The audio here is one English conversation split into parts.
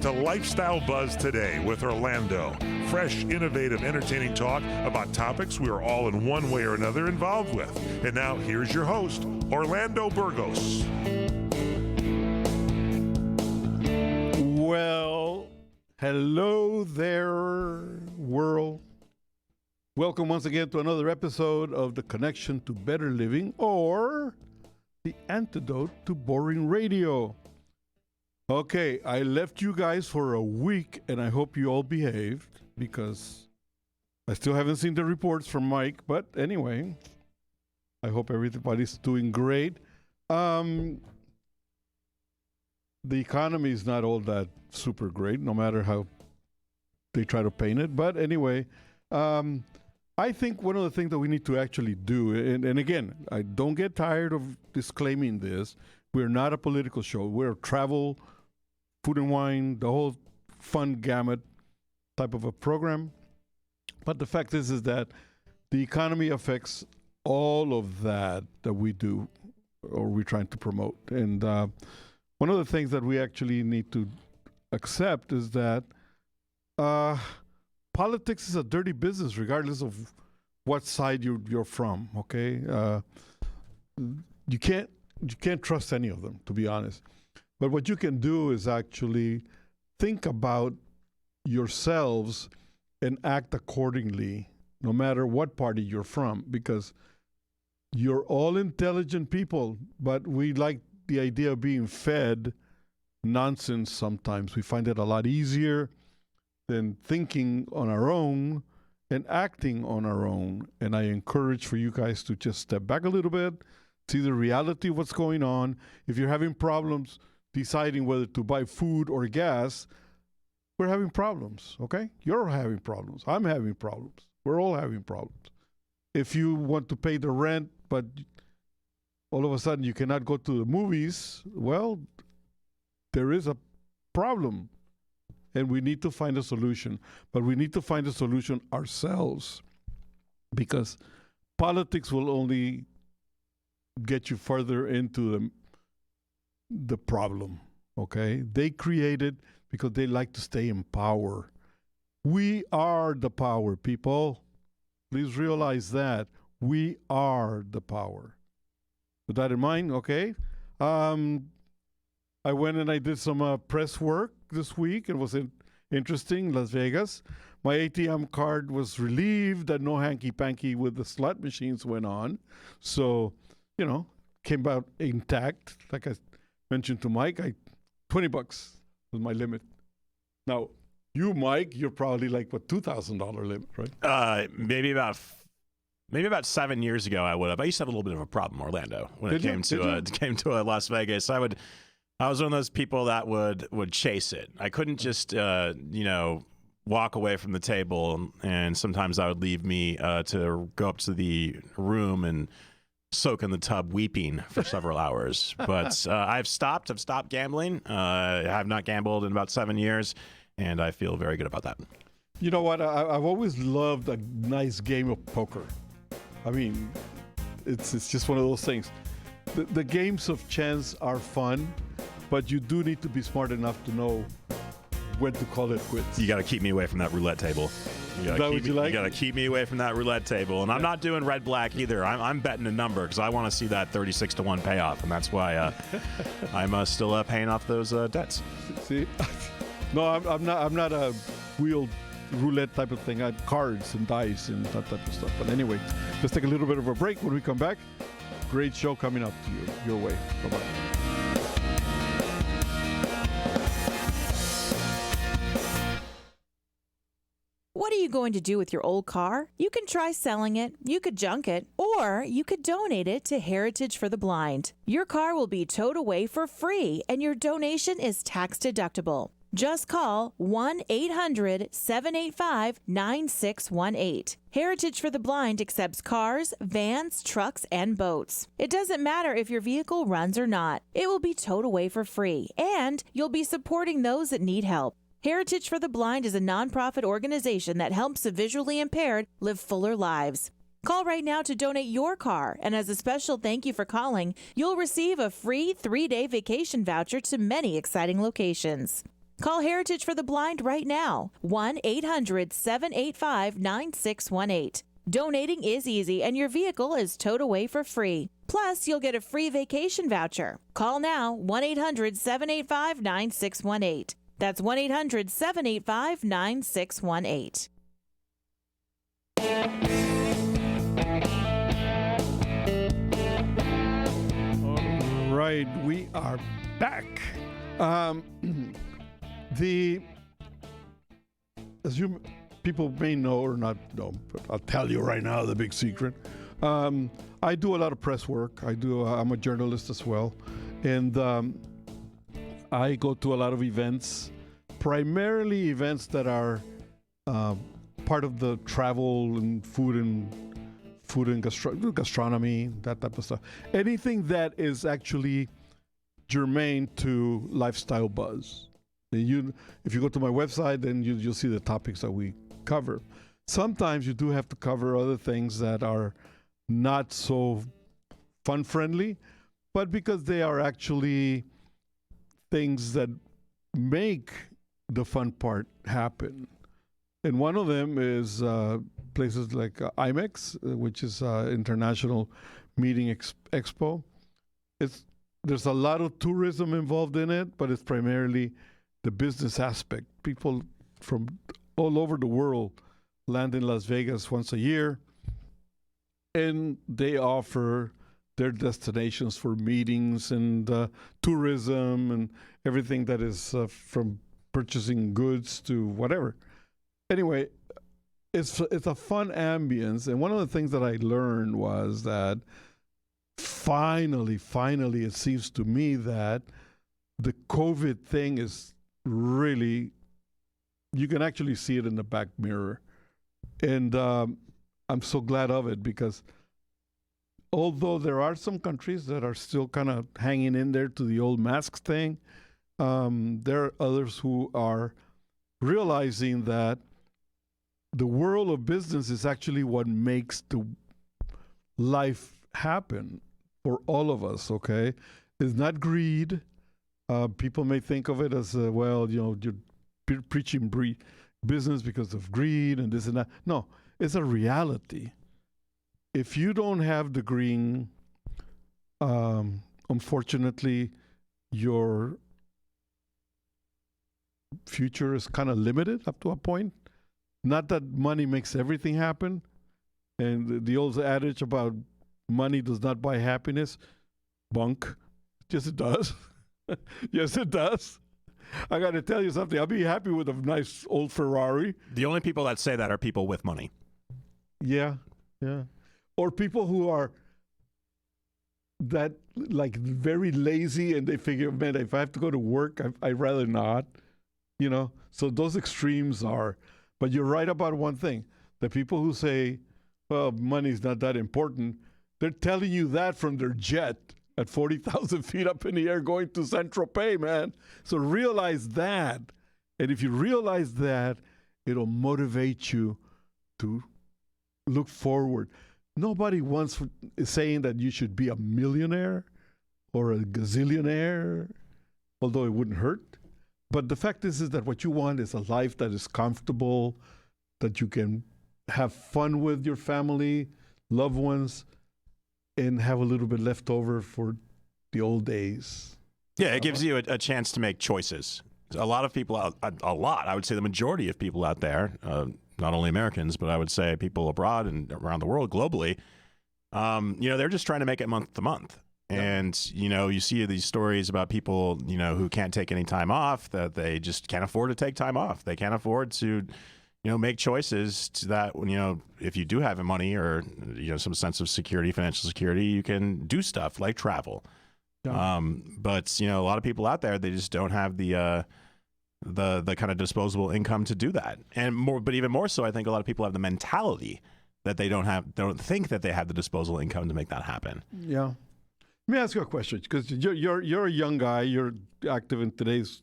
to Lifestyle Buzz Today with Orlando. Fresh, innovative, entertaining talk about topics we are all in one way or another involved with. And now here's your host, Orlando Burgos. Well, hello there, world. Welcome once again to another episode of The Connection to Better Living, or the antidote to boring radio. Okay, I left you guys for a week, and I hope you all behaved, because I still haven't seen the reports from Mike. But anyway, I hope everybody's doing great. The economy is not all that super great, no matter how they try to paint it. But anyway, I think one of the things that we need to actually do, and again, I don't get tired of disclaiming this, we're not a political show. We're a travel, food and wine, the whole fun gamut type of a program. But the fact is that the economy affects all of that we do or we're trying to promote. And one of the things that we actually need to accept is that politics is a dirty business, regardless of what side you're from. Okay, you can't trust any of them, to be honest. But what you can do is actually think about yourselves and act accordingly, no matter what party you're from, because you're all intelligent people, but we like the idea of being fed nonsense sometimes. We find it a lot easier than thinking on our own and acting on our own. And I encourage for you guys to just step back a little bit, see the reality of what's going on. If you're having problems deciding whether to buy food or gas, we're having problems, okay? You're having problems. I'm having problems. We're all having problems. If you want to pay the rent, but all of a sudden you cannot go to the movies, well, there is a problem. And we need to find a solution. But we need to find a solution ourselves, because politics will only get you further into the problem, okay? They create it because they like to stay in power. We are the power, people. Please realize that. We are the power. With that in mind, okay? I went and I did some press work this week. It was interesting, Las Vegas. My ATM card was relieved that no hanky-panky with the slot machines went on. So, came out intact. Like I mentioned to Mike, $20 was my limit. Now, you, Mike, you're probably like, $2,000 limit, right? Maybe about 7 years ago, I would have. I used to have a little bit of a problem, Orlando, when it came to Las Vegas. I was one of those people that would chase it. I couldn't just walk away from the table, and sometimes I would leave me to go up to the room and soak in the tub weeping for several hours. But I've stopped gambling. I have not gambled in about 7 years, and I feel very good about that. You know what? I've always loved a nice game of poker. I mean, it's just one of those things. The games of chance are fun, but you do need to be smart enough to know when to call it quits. You got to keep me away from that roulette table. Is that what you like? You got to keep me away from that roulette table. And I'm not doing red black either. I'm betting a number because I want to see that 36-1 payoff. And that's why I'm still paying off those debts. See? No, I'm not a wheeled roulette type of thing. I have cards and dice and that type of stuff. But anyway, let's take a little bit of a break. When we come back, great show coming up to you, your way. Bye-bye. What are you going to do with your old car? You can try selling it, you could junk it, or you could donate it to Heritage for the Blind. Your car will be towed away for free, and your donation is tax deductible. Just call 1-800-785-9618. Heritage for the Blind accepts cars, vans, trucks, and boats. It doesn't matter if your vehicle runs or not. It will be towed away for free, and you'll be supporting those that need help. Heritage for the Blind is a nonprofit organization that helps the visually impaired live fuller lives. Call right now to donate your car, and as a special thank you for calling, you'll receive a free 3-day vacation voucher to many exciting locations. Call Heritage for the Blind right now. 1-800-785-9618. Donating is easy, and your vehicle is towed away for free. Plus, you'll get a free vacation voucher. Call now, 1-800-785-9618. That's 1-800-785-9618. All right, we are back. As you people may know or not know, but I'll tell you right now the big secret. I do a lot of press work. I'm a journalist as well, and I go to a lot of events, primarily events that are part of the travel and food and gastronomy, that type of stuff. Anything that is actually germane to lifestyle buzz. If you go to my website, then you'll see the topics that we cover. Sometimes you do have to cover other things that are not so fun-friendly, but because they are actually things that make the fun part happen. And one of them is places like IMEX, which is International Meeting Expo. There's a lot of tourism involved in it, but it's primarily the business aspect. People from all over the world land in Las Vegas once a year, and they offer their destinations for meetings and tourism and everything that is from purchasing goods to whatever. Anyway, it's a fun ambience, and one of the things that I learned was that finally, it seems to me that the COVID thing is really, you can actually see it in the back mirror. And I'm so glad of it, because although there are some countries that are still kind of hanging in there to the old masks thing, there are others who are realizing that the world of business is actually what makes the life happen for all of us, okay? It's not greed. People may think of it as, you're preaching business because of greed and this and that. No, it's a reality. If you don't have the green, unfortunately, your future is kind of limited up to a point. Not that money makes everything happen. And the old adage about money does not buy happiness, bunk. Yes, it does. Yes, it does. I got to tell you something. I'll be happy with a nice old Ferrari. The only people that say that are people with money. Yeah. Or people who are that like very lazy and they figure, man, if I have to go to work, I'd rather not. So those extremes are. But you're right about one thing. The people who say, well, money's not that important, they're telling you that from their jet at 40,000 feet up in the air going to Saint-Tropez, man. So realize that. And if you realize that, it'll motivate you to look forward. Nobody is saying that you should be a millionaire or a gazillionaire, although it wouldn't hurt. But the fact is that what you want is a life that is comfortable, that you can have fun with your family, loved ones, and have a little bit left over for the old days. Yeah, it gives you a chance to make choices. A lot of people, I would say the majority of people out there, not only Americans, but I would say people abroad and around the world globally, they're just trying to make it month to month. And, you see these stories about people, who can't take any time off, that they just can't afford to take time off. They can't afford to, make choices to that, if you do have money or, some sense of security, financial security, you can do stuff like travel. Yeah. But, a lot of people out there, they just don't have the kind of disposable income to do that. But even more so, I think a lot of people have the mentality that they don't think that they have the disposable income to make that happen. Yeah. Let me ask you a question, because you're a young guy. You're active in today's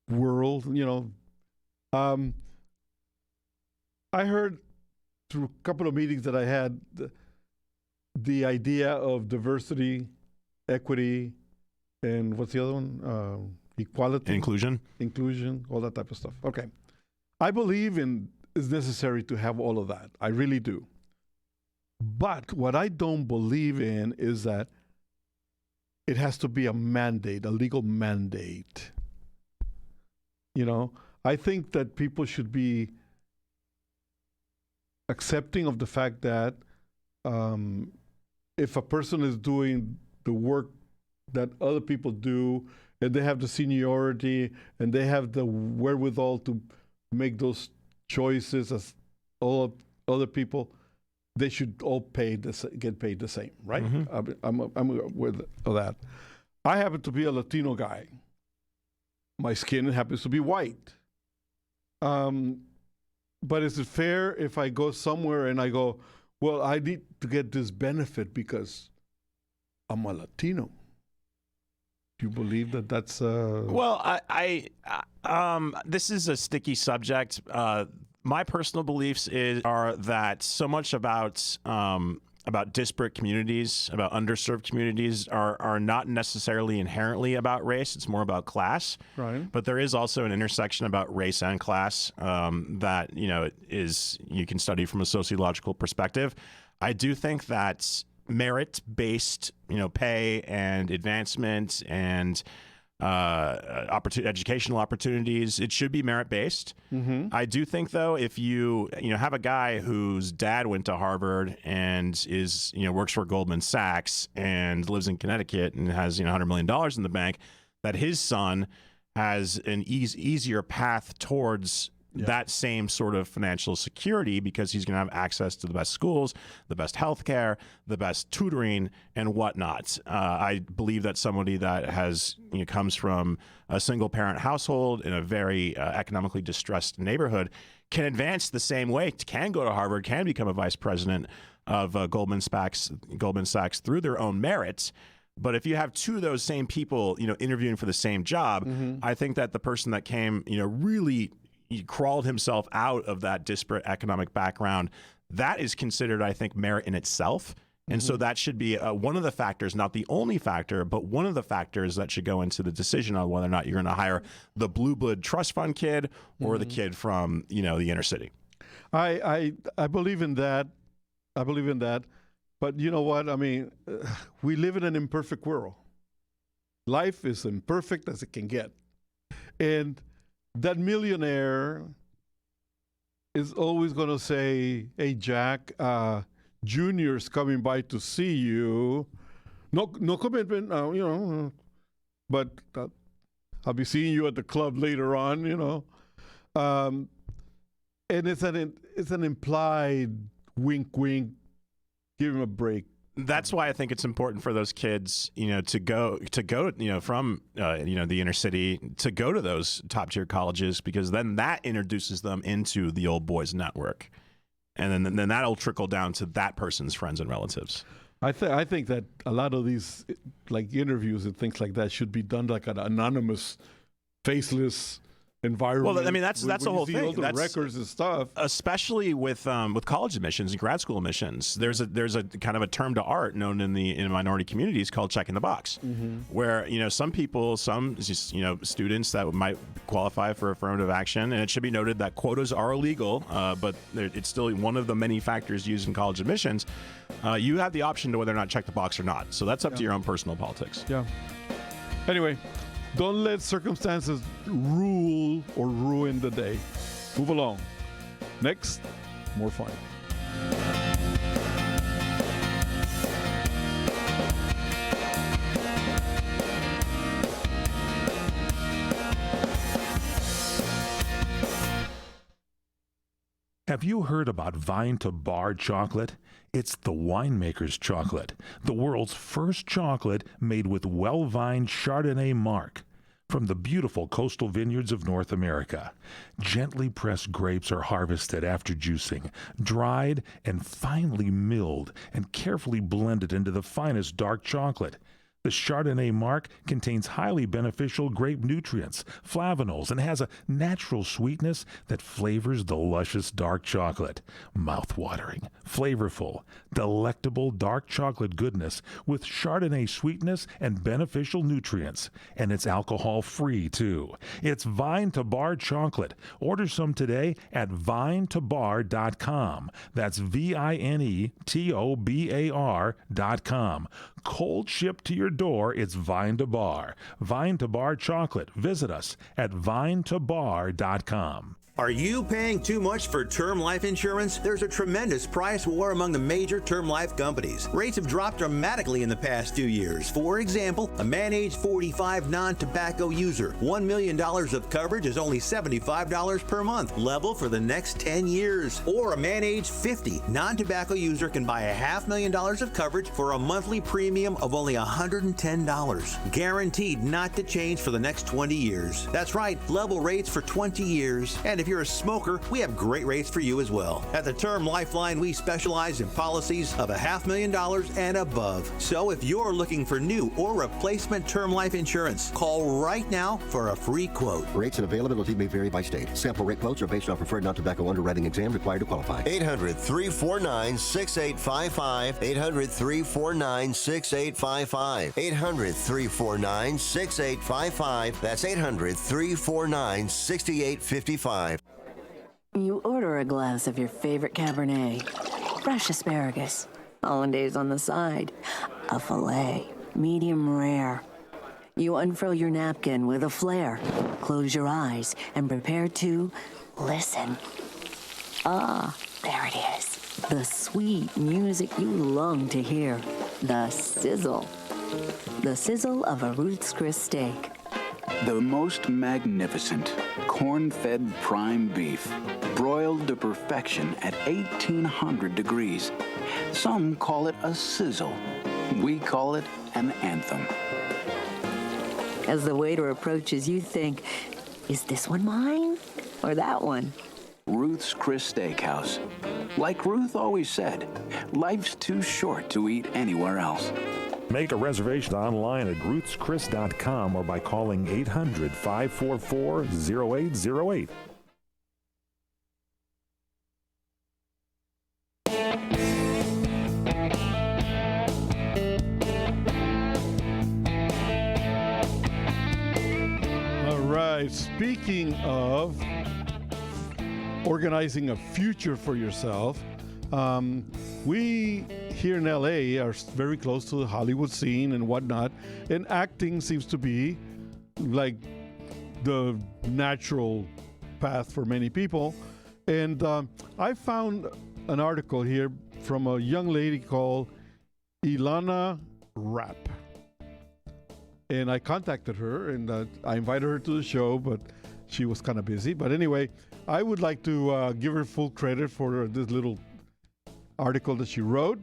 world. I heard through a couple of meetings that I had the idea of diversity, equity, and what's the other one? equality, inclusion, all that type of stuff. Okay. I believe it's necessary to have all of that. I really do. But what I don't believe in is that it has to be a mandate, a legal mandate. You know, I think that people should be accepting of the fact that if a person is doing the work that other people do, and they have the seniority and they have the wherewithal to make those choices as all other people, they should all get paid the same, right? Mm-hmm. I'm aware of that. I happen to be a Latino guy. My skin happens to be white. But is it fair if I go somewhere and I go, well, I need to get this benefit because I'm a Latino? Do you believe that that's... Well, this is a sticky subject. My personal beliefs are that so much about disparate communities, about underserved communities, are not necessarily inherently about race. It's more about class. Right. But there is also an intersection about race and class that you can study from a sociological perspective. I do think that merit-based, pay and advancement and educational opportunities, it should be merit-based. Mm-hmm. I do think, though, if you have a guy whose dad went to Harvard and is works for Goldman Sachs and lives in Connecticut and has $100 million in the bank, that his son has an easier path towards that same sort of financial security because he's going to have access to the best schools, the best healthcare, the best tutoring, and whatnot. I believe that somebody that comes from a single-parent household in a very economically distressed neighborhood can advance the same way, can go to Harvard, can become a vice president of Goldman Sachs through their own merits. But if you have two of those same people, interviewing for the same job, mm-hmm. I think that the person that came, really he crawled himself out of that disparate economic background, that is considered, I think, merit in itself. And so that should be one of the factors, not the only factor, but one of the factors that should go into the decision on whether or not you're going to hire the blue blood trust fund kid or the kid from, the inner city. I believe in that. I believe in that. But you know what? I mean, we live in an imperfect world. Life is imperfect as it can get. And that millionaire is always going to say, hey, Jack, Junior's coming by to see you. No commitment, but I'll be seeing you at the club later on, And it's an implied wink, wink, give him a break. That's why I think it's important for those kids, to go, from, the inner city to go to those top tier colleges, because then that introduces them into the old boys network. And then that'll trickle down to that person's friends and relatives. I think that a lot of these like interviews and things like that should be done like an anonymous, faceless environment. Well, I mean, that's the whole thing. All the records and stuff, especially with college admissions and grad school admissions. There's a kind of a term to art known in minority communities called checking the box, where some people, students that might qualify for affirmative action, and it should be noted that quotas are illegal, but it's still one of the many factors used in college admissions. You have the option to whether or not check the box or not. So that's up to your own personal politics. Yeah. Anyway. Don't let circumstances rule or ruin the day. Move along. Next, more fun. Have you heard about Vine to Bar chocolate? It's the winemaker's chocolate, the world's first chocolate made with well-vined Chardonnay marc from the beautiful coastal vineyards of North America. Gently pressed grapes are harvested after juicing, dried and finely milled and carefully blended into the finest dark chocolate. The Chardonnay mark contains highly beneficial grape nutrients, flavanols, and has a natural sweetness that flavors the luscious dark chocolate. Mouth-watering, flavorful, delectable dark chocolate goodness with Chardonnay sweetness and beneficial nutrients. And it's alcohol-free, too. It's Vine to Bar chocolate. Order some today at vinetobar.com. That's VINETOBAR.com. Cold shipped to your door, it's Vine to Bar. Vine to Bar chocolate. Visit us at vinetobar.com. Are you paying too much for term life insurance? There's a tremendous price war among the major term life companies. Rates have dropped dramatically in the past 2 years. For example, a man age 45 non-tobacco user, $1 million of coverage is only $75 per month, level for the next 10 years. Or a man age 50 non-tobacco user can buy $500,000 of coverage for a monthly premium of only $110, guaranteed not to change for the next 20 years. That's right, level rates for 20 years. And if you're a smoker, we have great rates for you as well. At the Term Lifeline, we specialize in policies of $500,000 and above. So if you're looking for new or replacement term life insurance, call right now for a free quote. Rates and availability may vary by state. Sample rate quotes are based on preferred non-tobacco underwriting exam required to qualify. 800-349-6855. 800-349-6855. 800-349-6855. That's 800-349-6855. You order a glass of your favorite Cabernet, fresh asparagus, hollandaise on the side, a filet, medium rare. You unfurl your napkin with a flair, close your eyes, and prepare to listen. Ah, there it is. The sweet music you long to hear. The sizzle. The sizzle of a Ruth's Chris steak. The most magnificent corn-fed prime beef, broiled to perfection at 1,800 degrees. Some call it a sizzle. We call it an anthem. As the waiter approaches, you think, is this one mine or that one? Ruth's Chris Steakhouse. Like Ruth always said, life's too short to eat anywhere else. Make a reservation online at ruthschris.com or by calling 800-544-0808. All right. Speaking of organizing a future for yourself, we here in LA are very close to the Hollywood scene and whatnot, and acting seems to be like the natural path for many people. And I found an article here from a young lady called Ilana Rapp. And I contacted her and I invited her to the show, but she was kind of busy. But anyway, I would like to give her full credit for this little article that she wrote.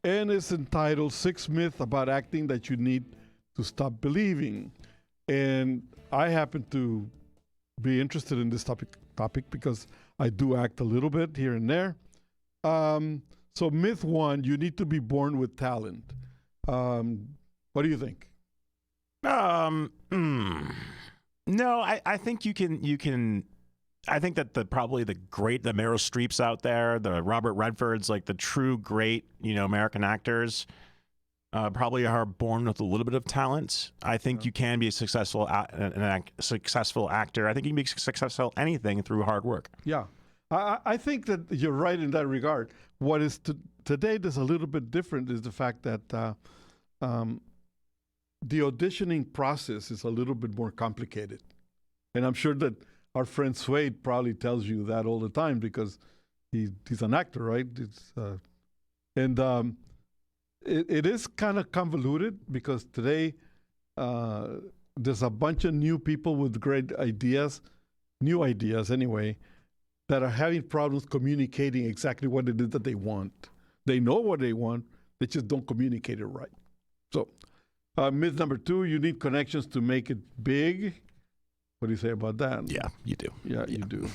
And it's entitled 6 Myths About Acting That You Need to Stop Believing. And I happen to be interested in this topic because I do act a little bit here and there. So myth 1, you need to be born with talent. What do you think? No, I think you can. I think that probably the Meryl Streeps out there, the Robert Redfords, like the true great, American actors, probably are born with a little bit of talent. I think you can be a successful actor. I think you can be successful anything through hard work. Yeah, I think that you're right in that regard. What is today that's a little bit different is the fact that the auditioning process is a little bit more complicated, and I'm sure that our friend Suede probably tells you that all the time because he's an actor, right? It is kind of convoluted because today there's a bunch of new people with great ideas, new ideas anyway, that are having problems communicating exactly what it is that they want. They know what they want, they just don't communicate it right. So myth number 2, you need connections to make it big. What do you say about that? Yeah, you do. Yeah, you do.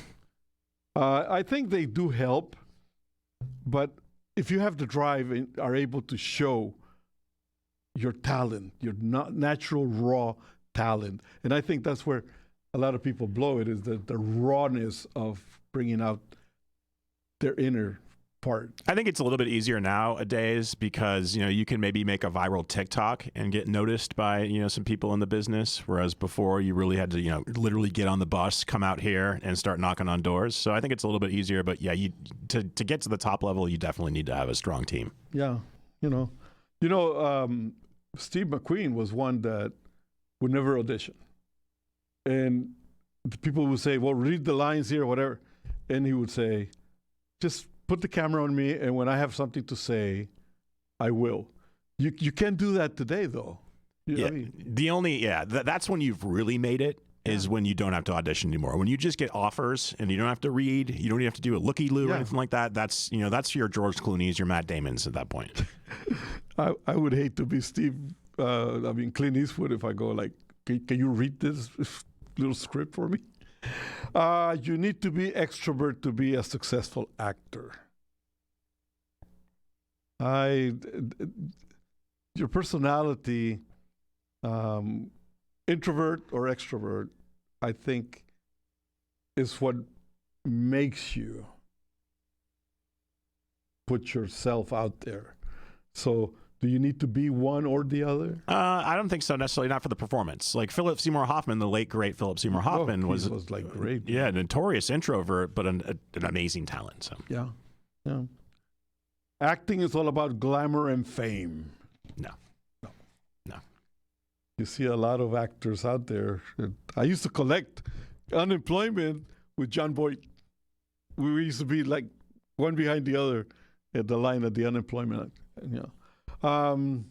I think they do help, but if you have the drive and are able to show your talent, your natural raw talent. And I think that's where a lot of people blow it, is the rawness of bringing out their inner part. I think it's a little bit easier nowadays because, you can maybe make a viral TikTok and get noticed by, some people in the business. Whereas before you really had to, literally get on the bus, come out here and start knocking on doors. So I think it's a little bit easier, but yeah, to get to the top level, you definitely need to have a strong team. Yeah. Steve McQueen was one that would never audition. And the people would say, well, read the lines here or whatever. And he would say, just put the camera on me, and when I have something to say, I will. You can't do that today, though. That's when you've really made it, is when you don't have to audition anymore. When you just get offers and you don't have to read, you don't even have to do a looky-loo or anything like that. That's your George Clooney's, your Matt Damon's at that point. I would hate to be Clint Eastwood if I go like, can you read this little script for me? You need to be extrovert to be a successful actor. Your personality, introvert or extrovert, I think, is what makes you put yourself out there. So do you need to be one or the other? I don't think so necessarily, not for the performance. Like Philip Seymour Hoffman, the late, great Philip Seymour Hoffman was like great. Yeah, notorious introvert, but an amazing talent. So. Yeah. Acting is all about glamour and fame. No. You see a lot of actors out there. I used to collect unemployment with John Boyd. We used to be like one behind the other at the line at the unemployment. Some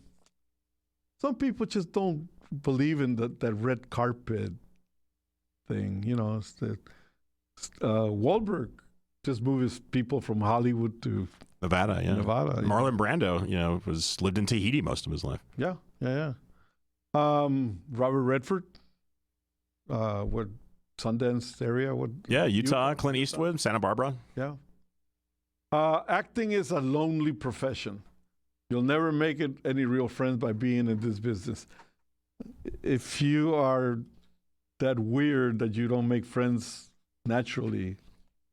people just don't believe in that red carpet thing. It's Wahlberg just moved his people from Hollywood to Nevada. Yeah, Nevada. Marlon Brando, lived in Tahiti most of his life. Yeah. Robert Redford, what Sundance area? Utah. Clint Eastwood, Santa Barbara. Yeah. Acting is a lonely profession. You'll never make any real friends by being in this business. If you are that weird that you don't make friends naturally.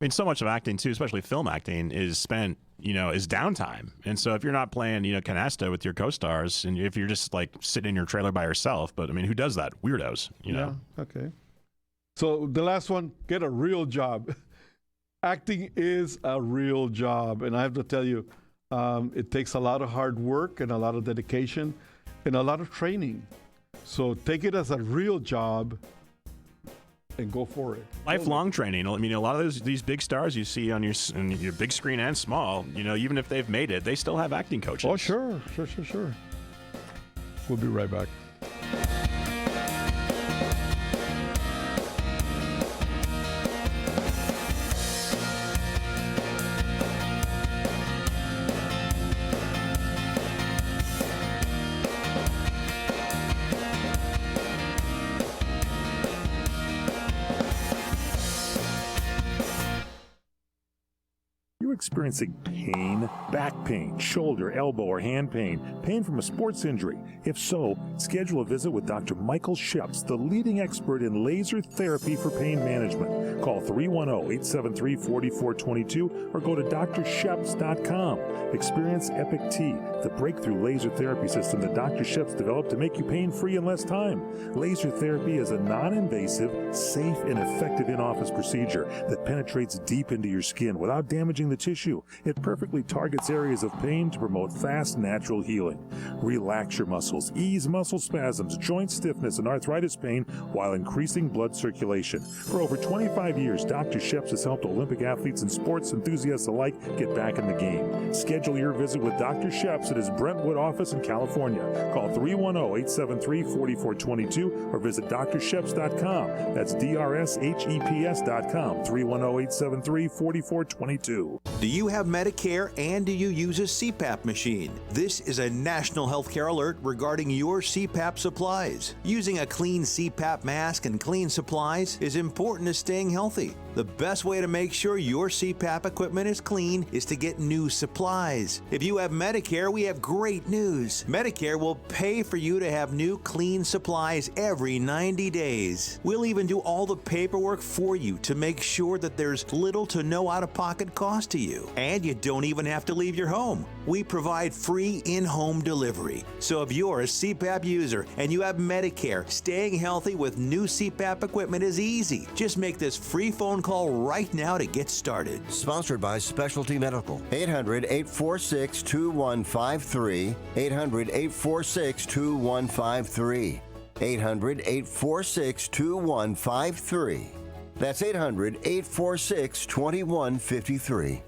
I mean, so much of acting too, especially film acting, is spent, is downtime. And so if you're not playing, canasta with your co-stars, and if you're just like sitting in your trailer by yourself, but I mean, who does that? Weirdos, Yeah, okay. So the last one, get a real job. Acting is a real job. And I have to tell you, it takes a lot of hard work and a lot of dedication and a lot of training. So take it as a real job and go for it. Lifelong training. I mean, a lot of these big stars you see on your big screen and small, even if they've made it, they still have acting coaches. Oh, sure. We'll be right back. Experiencing pain, back pain, shoulder, elbow, or hand pain from a sports injury? If so, schedule a visit with Dr. Michael Sheps, the leading expert in laser therapy for pain management. Call 310-873-4422 or go to drsheps.com. Experience Epic T, the breakthrough laser therapy system that Dr. Sheps developed to make you pain-free in less time. Laser therapy is a non-invasive, safe, and effective in-office procedure that penetrates deep into your skin without damaging the tissue. It perfectly targets areas of pain to promote fast, natural healing. Relax your muscles, ease muscle spasms, joint stiffness, and arthritis pain while increasing blood circulation. For over 25 years, Dr. Sheps has helped Olympic athletes and sports enthusiasts alike get back in the game. Schedule your visit with Dr. Sheps at his Brentwood office in California. Call 310-873-4422 or visit drsheps.com. That's DRSHEPS.com. 310-873-4422. Do you have Medicare and do you use a CPAP machine? This is a national healthcare alert regarding your CPAP supplies. Using a clean CPAP mask and clean supplies is important to staying healthy. The best way to make sure your CPAP equipment is clean is to get new supplies. If you have Medicare, we have great news. Medicare will pay for you to have new clean supplies every 90 days. We'll even do all the paperwork for you to make sure that there's little to no out-of-pocket cost to you. And you don't even have to leave your home. We provide free in-home delivery. So if you're a CPAP user and you have Medicare, staying healthy with new CPAP equipment is easy. Just make this free phone call right now to get started. Sponsored by Specialty Medical. 800-846-2153. 800-846-2153. 800-846-2153. That's 800-846-2153.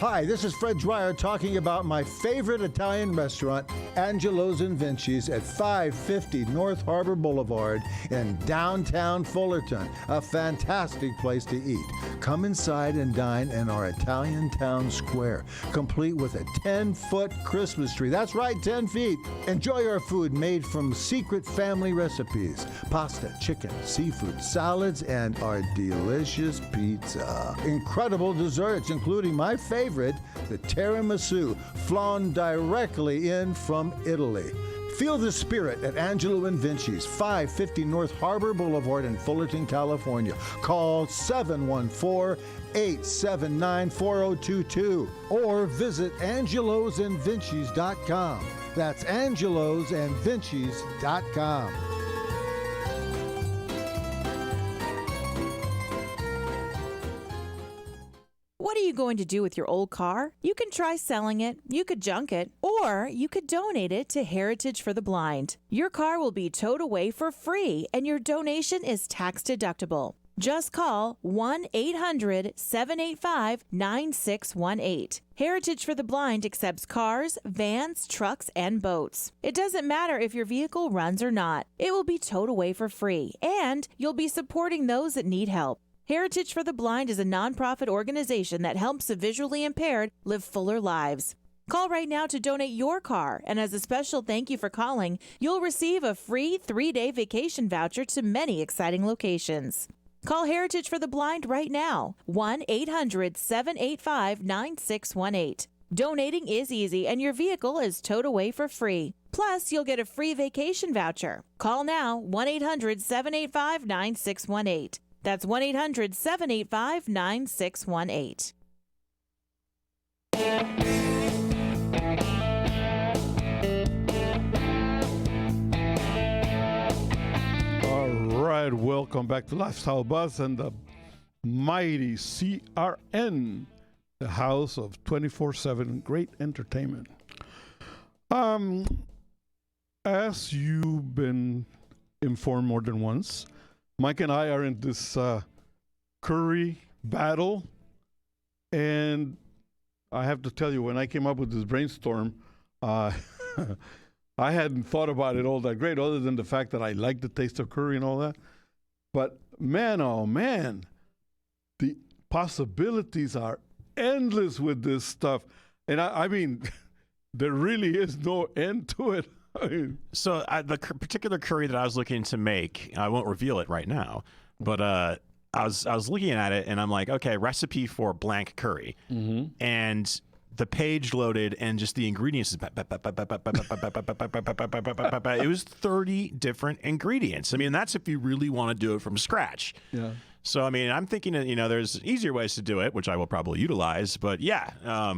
Hi, this is Fred Dwyer talking about my favorite Italian restaurant, Angelo's and Vinci's at 550 North Harbor Boulevard in downtown Fullerton. A fantastic place to eat. Come inside and dine in our Italian town square, complete with a 10-foot Christmas tree. That's right, 10 feet. Enjoy our food made from secret family recipes. Pasta, chicken, seafood, salads, and our delicious pizza. Incredible desserts, including my favorite, the tiramisu, flown directly in from Italy. Feel the spirit at Angelo and Vinci's, 550 North Harbor Boulevard in Fullerton, California. Call 714-879-4022 or visit angelosandvincis.com. That's angelosandvincis.com. What are you going to do with your old car? You can try selling it, you could junk it, or you could donate it to Heritage for the Blind. Your car will be towed away for free, and your donation is tax deductible. Just call 1-800-785-9618. Heritage for the Blind accepts cars, vans, trucks, and boats. It doesn't matter if your vehicle runs or not. It will be towed away for free, and you'll be supporting those that need help. Heritage for the Blind is a nonprofit organization that helps the visually impaired live fuller lives. Call right now to donate your car, and as a special thank you for calling, you'll receive a free 3-day vacation voucher to many exciting locations. Call Heritage for the Blind right now, 1-800-785-9618. Donating is easy, and your vehicle is towed away for free. Plus, you'll get a free vacation voucher. Call now, 1-800-785-9618. That's 1-800-785-9618. All right, welcome back to Lifestyle Buzz and the mighty CRN, the house of 24/7 great entertainment. As you've been informed more than once, Mike and I are in this curry battle, and I have to tell you, when I came up with this brainstorm, I hadn't thought about it all that great, other than the fact that I like the taste of curry and all that. But man, oh man, the possibilities are endless with this stuff. And I mean, there really is no end to it. So the particular curry that I was looking to make, I won't reveal it right now, but I was looking at it and I'm like, okay, recipe for blank curry, and the page loaded and just the ingredients. It was 30 different ingredients. I mean, that's if you really want to do it from scratch. Yeah. So, I mean, I'm thinking that, there's easier ways to do it, which I will probably utilize. But yeah,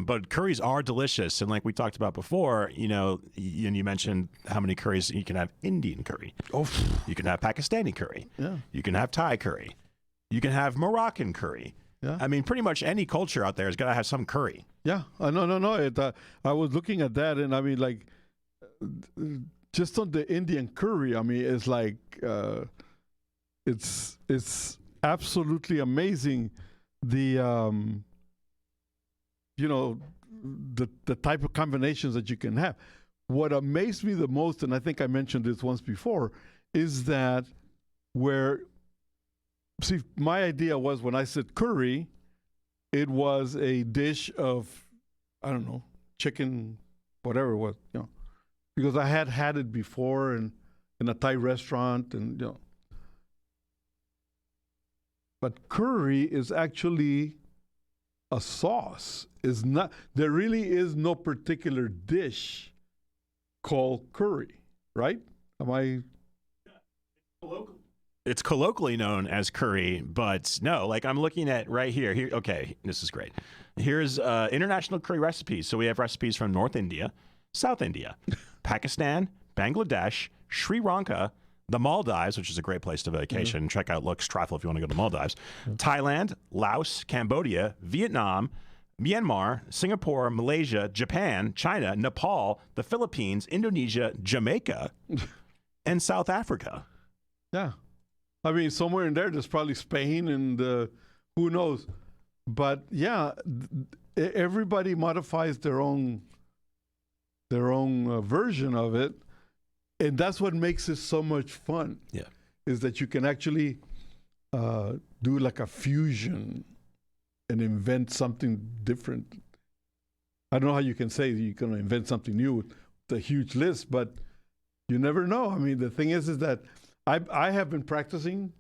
but curries are delicious. And like we talked about before, and you mentioned how many curries you can have. Indian curry. Oh, you can have Pakistani curry. Yeah. You can have Thai curry. You can have Moroccan curry. Yeah. I mean, pretty much any culture out there has got to have some curry. Yeah. No. I was looking at that, and I mean, like, just on the Indian curry, I mean, it's like, it's absolutely amazing, the the type of combinations that you can have. What amazed me the most, and I think I mentioned this once before, is that my idea was, when I said curry, it was a dish of, I don't know, chicken, whatever it was, because I had it before in a Thai restaurant, and But curry is actually a sauce. Is not. There really is no particular dish called curry, right? Am I? It's colloquially known as curry, but no, like I'm looking at right here. Okay, this is great. Here's international curry recipes. So we have recipes from North India, South India, Pakistan, Bangladesh, Sri Lanka, the Maldives, which is a great place to vacation. Check out Lux Trifle if you want to go to Maldives. Thailand, Laos, Cambodia, Vietnam, Myanmar, Singapore, Malaysia, Japan, China, Nepal, the Philippines, Indonesia, Jamaica, and South Africa. Yeah. I mean, somewhere in there's probably Spain and who knows. But yeah, everybody modifies their own version of it. And that's what makes it so much fun. Yeah. Is that you can actually do like a fusion and invent something different. I don't know how you can say you're going to invent something new with a huge list, but you never know. I mean, the thing is that I have been practicing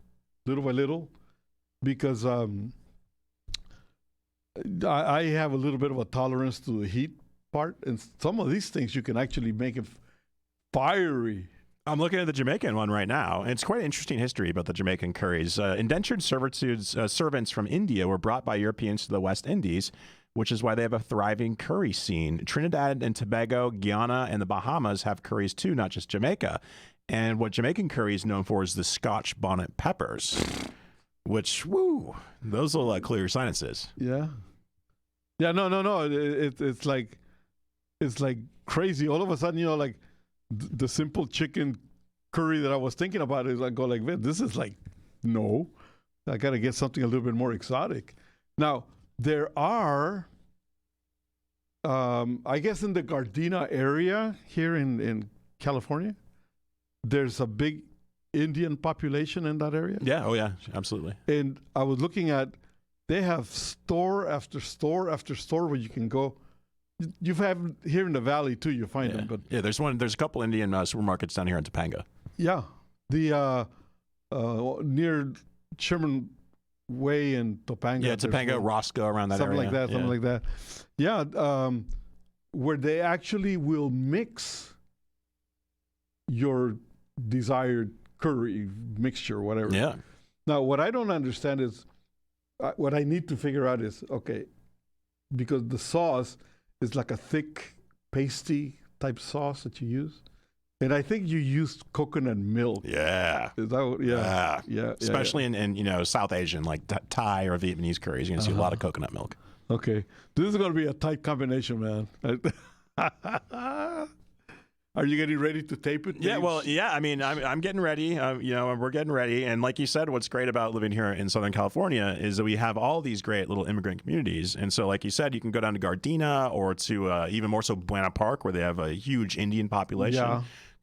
little by little because I have a little bit of a tolerance to the heat part, and some of these things you can actually make it fiery. I'm looking at the Jamaican one right now, and it's quite an interesting history about the Jamaican curries. Indentured servants from India were brought by Europeans to the West Indies, which is why they have a thriving curry scene. Trinidad and Tobago, Guyana, and the Bahamas have curries too, not just Jamaica. And what Jamaican curry is known for is the Scotch bonnet peppers, which, those will clear your sinuses. Yeah. Yeah, no. It's like crazy. All of a sudden, like the simple chicken curry that I was thinking about is like, go like, this is like, no. I got to get something a little bit more exotic. Now, there are, I guess in the Gardena area here in California, there's a big Indian population in that area. Yeah, oh yeah, absolutely. And I was looking at, they have store after store after store where you can go. You have here in the valley too. You find them, but there's a couple Indian supermarkets down here in Topanga. Yeah, the near Sherman Way and Topanga. Yeah, Topanga, Roscoe, around that something area. Something like that. Yeah, where they actually will mix your desired curry mixture, whatever. Yeah. Now, what I don't understand is, what I need to figure out is, okay, because the sauce is like a thick, pasty type sauce that you use. And I think you used coconut milk. Yeah. Is that yeah. Especially in South Asian, like Thai or Vietnamese curries, you're going to see a lot of coconut milk. Okay. This is going to be a tight combination, man. Are you getting ready to tape it? Yeah, well, yeah. I mean, I'm getting ready. We're getting ready. And like you said, what's great about living here in Southern California is that we have all these great little immigrant communities. And so, like you said, you can go down to Gardena or to even more so Buena Park, where they have a huge Indian population.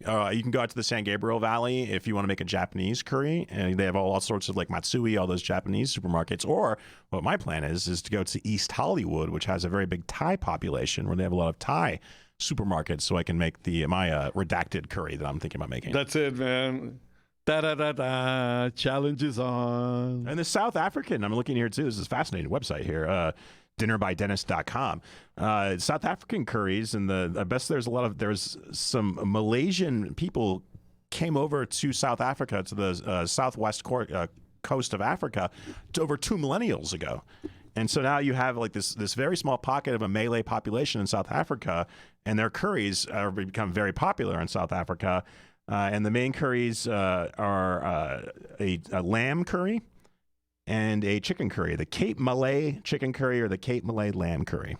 Yeah. You can go out to the San Gabriel Valley if you want to make a Japanese curry, and they have all sorts of like Matsui, all those Japanese supermarkets. Or what my plan is to go to East Hollywood, which has a very big Thai population, where they have a lot of Thai supermarkets, so I can make my redacted curry that I'm thinking about making. That's it, man. Challenge is on. And the South African, I'm looking here too. This is a fascinating website here. dinnerbydentist.com. South African curries, and I bet there's some Malaysian people came over to South Africa, to the southwest coast of Africa, to over 2 millennials ago. And so now you have like this very small pocket of a Malay population in South Africa, and their curries are become very popular in South Africa. And the main curries are a lamb curry and a chicken curry, the Cape Malay chicken curry or the Cape Malay lamb curry.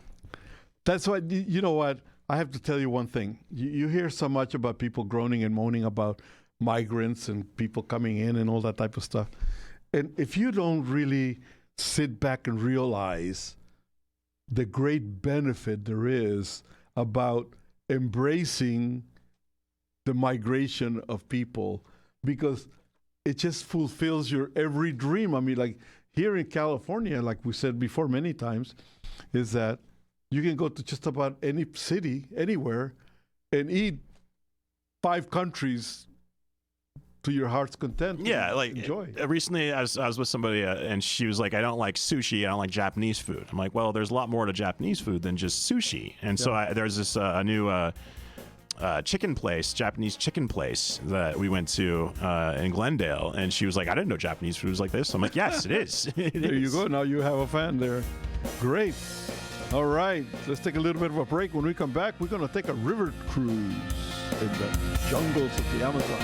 That's what, you know what, I have to tell you one thing. You hear so much about people groaning and moaning about migrants and people coming in and all that type of stuff. And if you don't really sit back and realize the great benefit there is about embracing the migration of people, because it just fulfills your every dream. I mean, like here in California, like we said before many times, is that you can go to just about any city, anywhere, and eat 5 countries to your heart's content. Yeah, like enjoy. Recently, I was with somebody and she was like, "I don't like sushi. I don't like Japanese food." I'm like, "Well, there's a lot more to Japanese food than just sushi." And so there's this a new chicken place, Japanese chicken place that we went to in Glendale, and she was like, "I didn't know Japanese food was like this." I'm like, "Yes, it is." There you go. Now you have a fan there. Great. All right, let's take a little bit of a break. When we come back, we're going to take a river cruise in the jungles of the Amazon.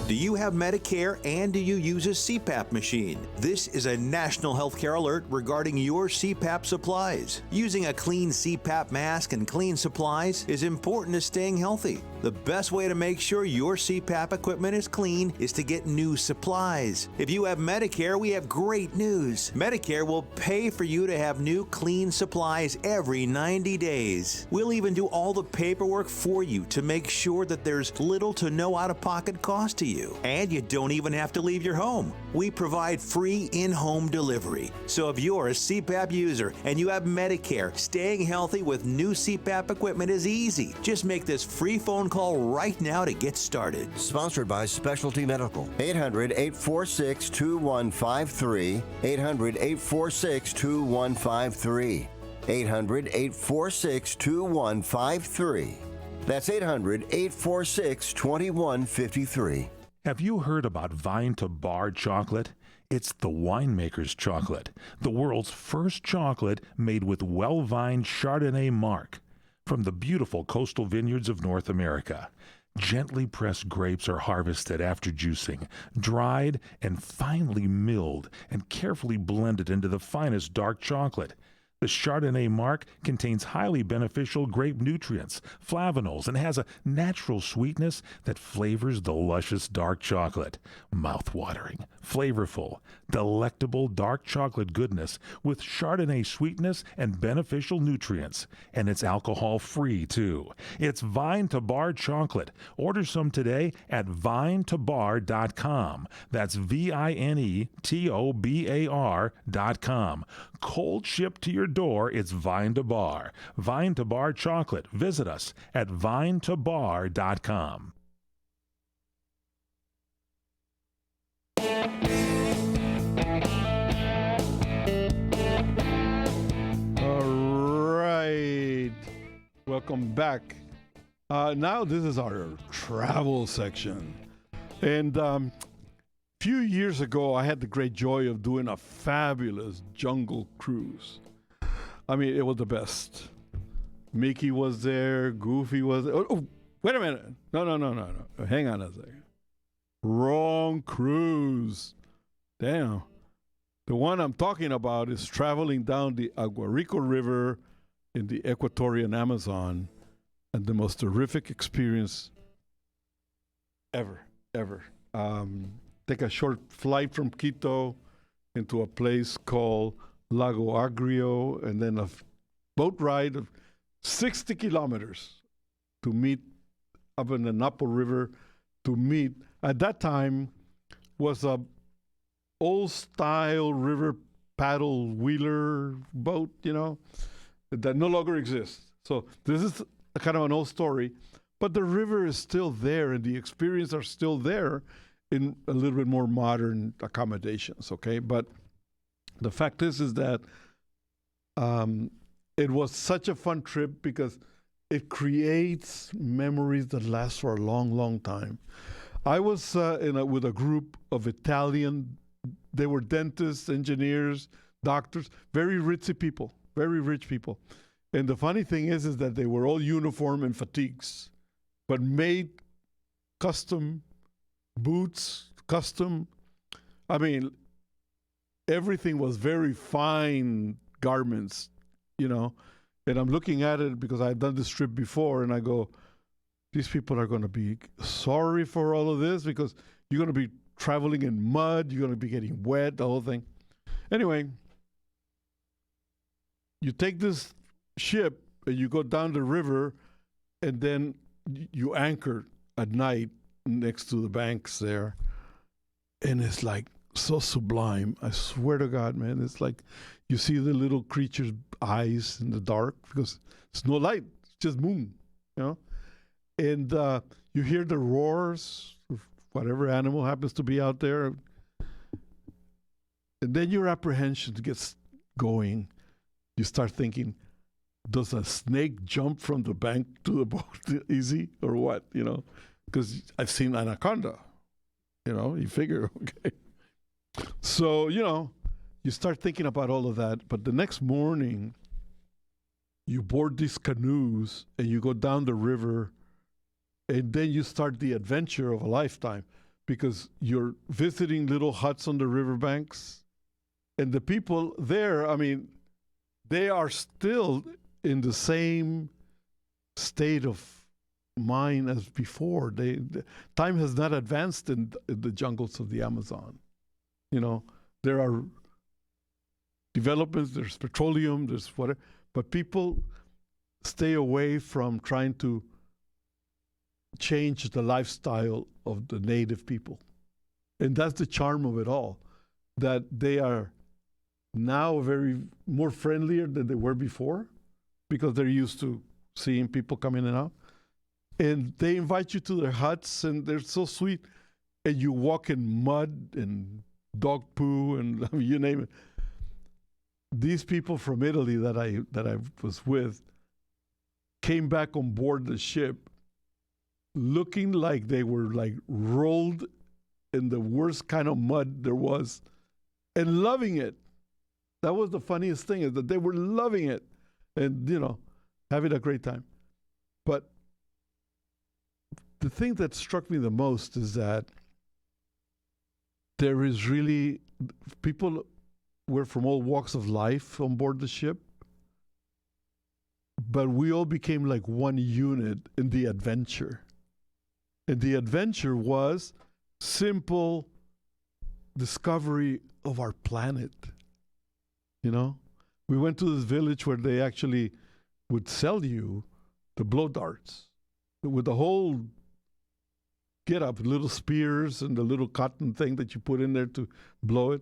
Do you have Medicare and do you use a CPAP machine? This is a national healthcare alert regarding your CPAP supplies. Using a clean CPAP mask and clean supplies is important to staying healthy. The best way to make sure your CPAP equipment is clean is to get new supplies. If you have Medicare, we have great news. Medicare will pay for you to have new clean supplies every 90 days. We'll even do all the paperwork for you to make sure that there's little to no out-of-pocket cost to you. And you don't even have to leave your home. We provide free in-home delivery. So if you're a CPAP user and you have Medicare, staying healthy with new CPAP equipment is easy. Just make this free phone call right now to get started. Sponsored by Specialty Medical. 800-846-2153. 800-846-2153. 800-846-2153. That's 800-846-2153. Have you heard about Vine to Bar chocolate? It's the winemaker's chocolate, the world's first chocolate made with well-vined Chardonnay marc from the beautiful coastal vineyards of North America. Gently pressed grapes are harvested after juicing, dried and finely milled and carefully blended into the finest dark chocolate. The Chardonnay marc contains highly beneficial grape nutrients, flavanols, and has a natural sweetness that flavors the luscious dark chocolate. Mouth-watering, flavorful, delectable dark chocolate goodness with Chardonnay sweetness and beneficial nutrients. And it's alcohol-free, too. It's Vine to Bar chocolate. Order some today at vinetobar.com. That's VINETOBAR.com. Cold shipped to your door, it's Vine to Bar. Vine to Bar chocolate. Visit us at vinetobar.com. All right. Welcome back. Now this is our travel section. And few years ago, I had the great joy of doing a fabulous jungle cruise. I mean, it was the best. Mickey was there, Goofy was there. Oh, wait a minute. No. Hang on a second. Wrong cruise. Damn. The one I'm talking about is traveling down the Aguarico River in the Ecuadorian Amazon, and the most terrific experience ever. Take a short flight from Quito into a place called Lago Agrio, and then a boat ride of 60 kilometers to meet up in the Napo River to meet, at that time, was a old style river paddle wheeler boat, that no longer exists. So this is a kind of an old story, but the river is still there and the experience are still there in a little bit more modern accommodations, okay? But the fact is that it was such a fun trip because it creates memories that last for a long, long time. I was with a group of Italian, they were dentists, engineers, doctors, very ritzy people, very rich people. And the funny thing is that they were all uniform and fatigues, but made custom boots, custom. I mean, everything was very fine garments, And I'm looking at it because I've done this trip before, and I go, these people are going to be sorry for all of this because you're going to be traveling in mud, you're going to be getting wet, the whole thing. Anyway, you take this ship and you go down the river, and then you anchor at night next to the banks there, and it's like so sublime. I swear to God, man, it's like you see the little creature's eyes in the dark because it's no light, it's just moon, you know, and you hear the roars of whatever animal happens to be out there, and then your apprehension gets going. You start thinking, does a snake jump from the bank to the boat easy or what, you know? Because I've seen anaconda, you know, you figure, okay. So, you know, you start thinking about all of that. But the next morning, you board these canoes and you go down the river, and then you start the adventure of a lifetime because you're visiting little huts on the riverbanks. And the people there, I mean, they are still in the same state of mind as before. Time has not advanced in the jungles of the Amazon. You know, there are developments, there's petroleum, there's whatever, but people stay away from trying to change the lifestyle of the native people. And that's the charm of it all, that they are now very more friendlier than they were before because they're used to seeing people come in and out. And they invite you to their huts, and they're so sweet. And you walk in mud and dog poo and I mean, you name it. These people from Italy that I was with came back on board the ship looking like they were like rolled in the worst kind of mud there was and loving it. That was the funniest thing, is that they were loving it and, you know, having a great time. But the thing that struck me the most is that there is really, people were from all walks of life on board the ship, but we all became like one unit in the adventure. And the adventure was simple discovery of our planet. You know, we went to this village where they actually would sell you the blow darts with the whole get up, little spears and the little cotton thing that you put in there to blow it.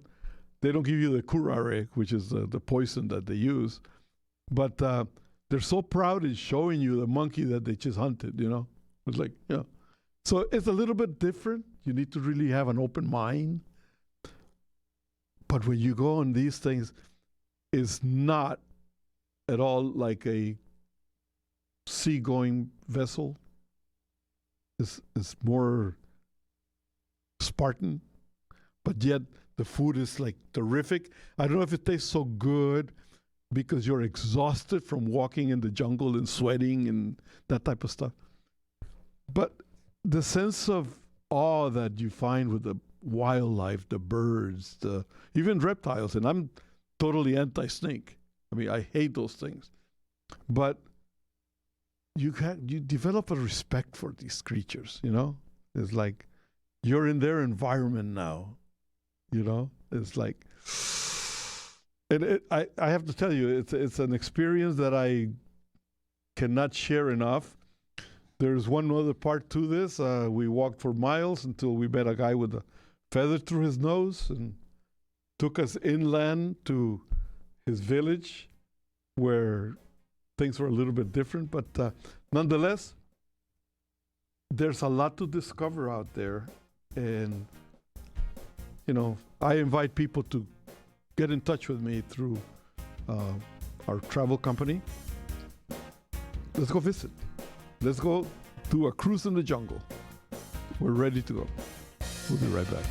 They don't give you the curare, which is the poison that they use. But they're so proud in showing you the monkey that they just hunted, you know. It's like, you know. So it's a little bit different. You need to really have an open mind. But when you go on these things, it's not at all like a seagoing vessel. It's more Spartan, but yet the food is like terrific. I don't know if it tastes so good because you're exhausted from walking in the jungle and sweating and that type of stuff. But the sense of awe that you find with the wildlife, the birds, even reptiles, and I'm totally anti-snake. I mean, I hate those things. But you develop a respect for these creatures, you know? It's like you're in their environment now, you know? It's like, and I have to tell you, it's an experience that I cannot share enough. There's one other part to this. We walked for miles until we met a guy with a feather through his nose and took us inland to his village where things were a little bit different, but nonetheless, there's a lot to discover out there. And, you know, I invite people to get in touch with me through our travel company. Let's go visit. Let's go do a cruise in the jungle. We're ready to go. We'll be right back.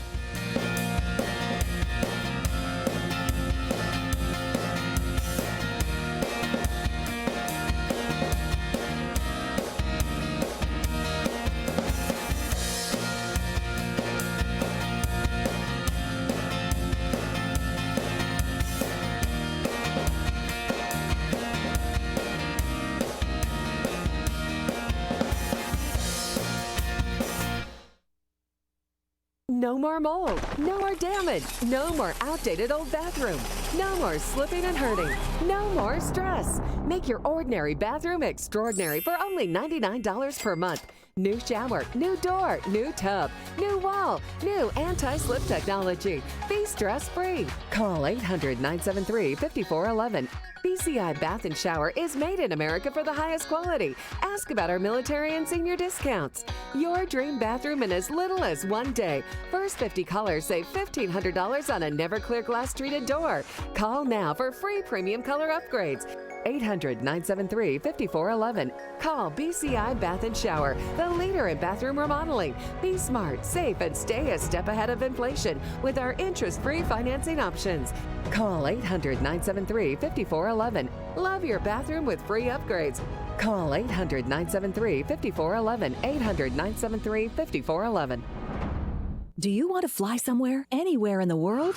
No more mold. No more damage. No more outdated old bathroom. No more slipping and hurting. No more stress. Make your ordinary bathroom extraordinary for only $99 per month. New shower, new door, new tub, new wall, new anti-slip technology. Be stress-free. Call 800-973-5411. BCI Bath and Shower is made in America for the highest quality. Ask about our military and senior discounts. Your dream bathroom in as little as 1 day. First 50 callers save $1,500 on a never clear glass treated door. Call now for free premium color upgrades. 800-973-5411. Call BCI Bath and Shower, the leader in bathroom remodeling. Be smart, safe, and stay a step ahead of inflation with our interest-free financing options. Call 800-973-5411. Love your bathroom with free upgrades. Call 800-973-5411. 800-973-5411. Do you want to fly somewhere, anywhere in the world?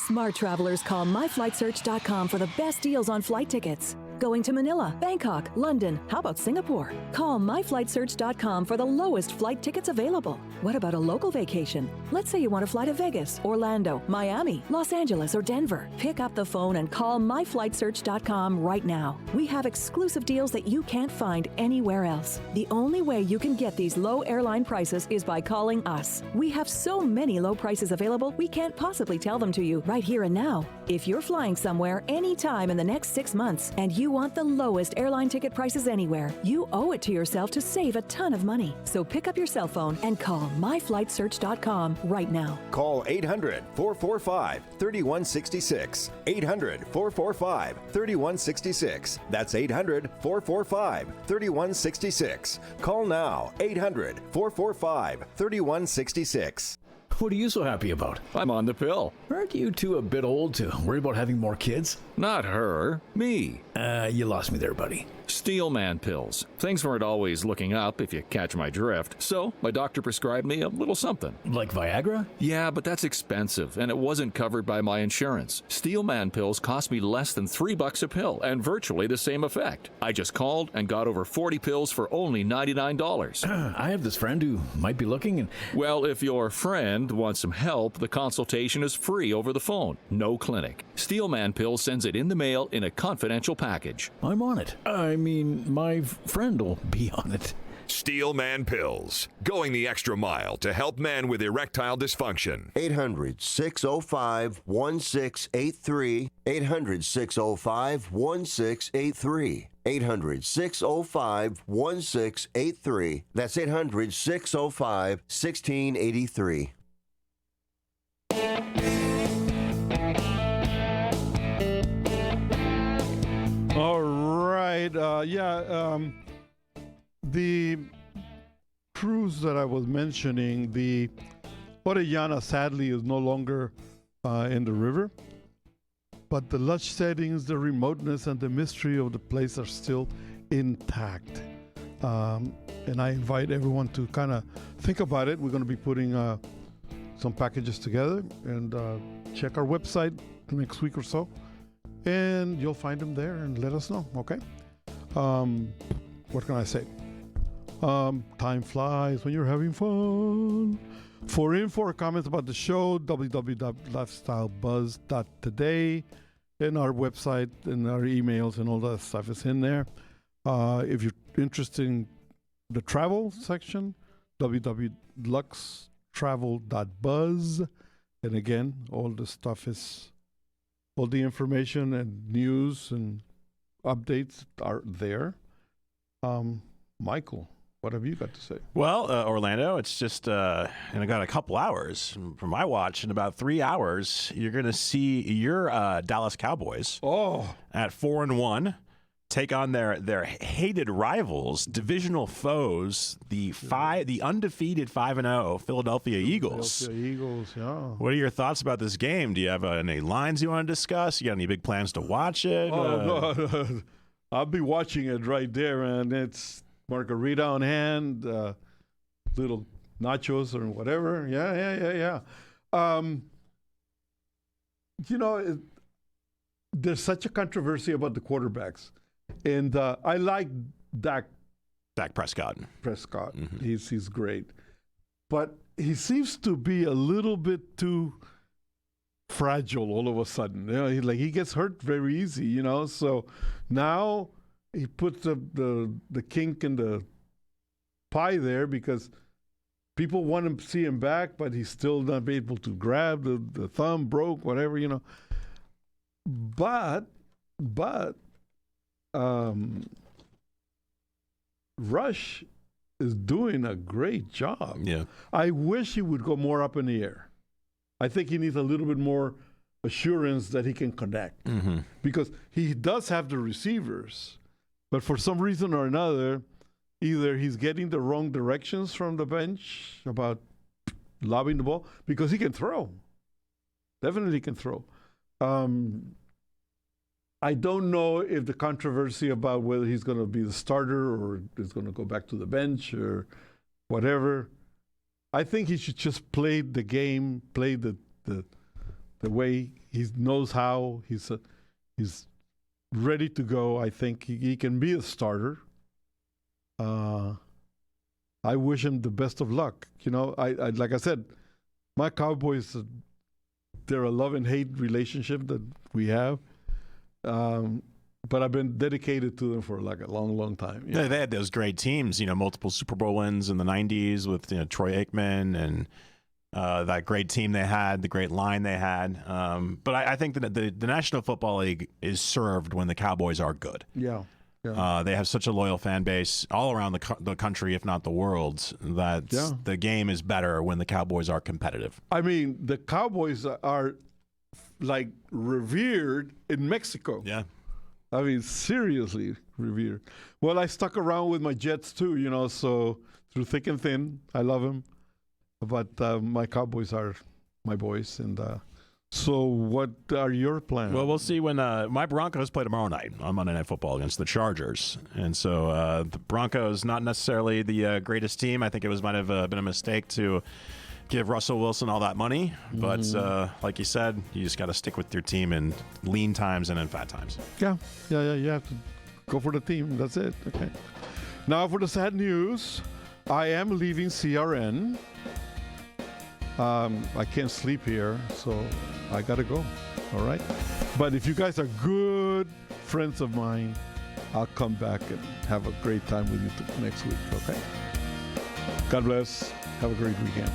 Smart travelers call myflightsearch.com for the best deals on flight tickets. Going to Manila, Bangkok, London, how about Singapore? Call myflightsearch.com for the lowest flight tickets available. What about a local vacation? Let's say you want to fly to Vegas, Orlando, Miami, Los Angeles, or Denver. Pick up the phone and call myflightsearch.com right now. We have exclusive deals that you can't find anywhere else. The only way you can get these low airline prices is by calling us. We have so many low prices available, we can't possibly tell them to you right here and now. If you're flying somewhere anytime in the next 6 months and you want the lowest airline ticket prices anywhere, you owe it to yourself to save a ton of money. So pick up your cell phone and call myflightsearch.com right now. Call 800-445-3166. 800-445-3166. That's 800-445-3166. Call now. 800-445-3166. What are you so happy about? I'm on the pill. Aren't you two a bit old to worry about having more kids? Not her, me. You lost me there, buddy. Steelman pills. Things weren't always looking up, if you catch my drift. So, my doctor prescribed me a little something. Like Viagra? Yeah, but that's expensive, and it wasn't covered by my insurance. Steelman pills cost me less than $3 a pill, and virtually the same effect. I just called and got over 40 pills for only $99. I have this friend who might be looking and... Well, if your friend wants some help, the consultation is free over the phone. No clinic. Steelman Pills sends it in the mail in a confidential package. I'm on it. I mean, my friend will be on it. Steelman Pills, going the extra mile to help men with erectile dysfunction. 800-605-1683. 800-605-1683. 800-605-1683. That's 800-605-1683. All right. The cruise that I was mentioning, the Orellana, sadly, is no longer in the river. But the lush settings, the remoteness, and the mystery of the place are still intact. And I invite everyone to kind of think about it. We're going to be putting some packages together, and check our website next week or so. And you'll find them there, and let us know, okay? What can I say? Time flies when you're having fun. For info or comments about the show, www.lifestylebuzz.today, and our website and our emails and all that stuff is in there. If you're interested in the travel section, www.luxtravel.buzz. And again, all the stuff is, all the information and news and updates are there. Michael, what have you got to say? Well, Orlando, it's just, and I got a couple hours from my watch. In about 3 hours, you're going to see your Dallas Cowboys at 4-1 take on their hated rivals, divisional foes, the undefeated 5-0 Philadelphia Eagles. Philadelphia Eagles, yeah. What are your thoughts about this game? Do you have any lines you want to discuss? You got any big plans to watch it? No. I'll be watching it right there, and it's margarita on hand, little nachos or whatever. Yeah. There's such a controversy about the quarterbacks. And I like Dak Prescott. Mm-hmm. He's great. But he seems to be a little bit too fragile all of a sudden. You know, he gets hurt very easy, you know. So now he puts the kink in the pie there because people want to see him back, but he's still not able to grab the thumb, broke, whatever, you know. But Rush is doing a great job. Yeah. I wish he would go more up in the air. I think he needs a little bit more assurance that he can connect because he does have the receivers, but for some reason or another, either he's getting the wrong directions from the bench about lobbing the ball because he can throw. Definitely can throw. I don't know if the controversy about whether he's going to be the starter or is going to go back to the bench or whatever. I think he should just play the game, play the way he knows how. He's ready to go. I think he can be a starter. I wish him the best of luck. You know, I like I said, my Cowboys, they're a love and hate relationship that we have. But I've been dedicated to them for like a long, long time. Yeah, they had those great teams, you know, multiple Super Bowl wins in the 90s with, you know, Troy Aikman and that great team they had, the great line they had. But I think that the National Football League is served when the Cowboys are good. Yeah. They have such a loyal fan base all around the country, if not the world, that the game is better when the Cowboys are competitive. I mean, the Cowboys are like revered in Mexico. Yeah. I mean, seriously revered. Well, I stuck around with my Jets too, you know, so through thick and thin, I love them. But my Cowboys are my boys. And so what are your plans? Well, we'll see when my Broncos play tomorrow night on Monday Night Football against the Chargers. And so the Broncos, not necessarily the greatest team. I think it might have been a mistake to give Russell Wilson all that money. But like you said, you just got to stick with your team in lean times and in fat times. Yeah. You have to go for the team. That's it. Okay. Now for the sad news. I am leaving CRN. I can't sleep here, so I got to go. All right. But if you guys are good friends of mine, I'll come back and have a great time with you next week. Okay. God bless. Have a great weekend.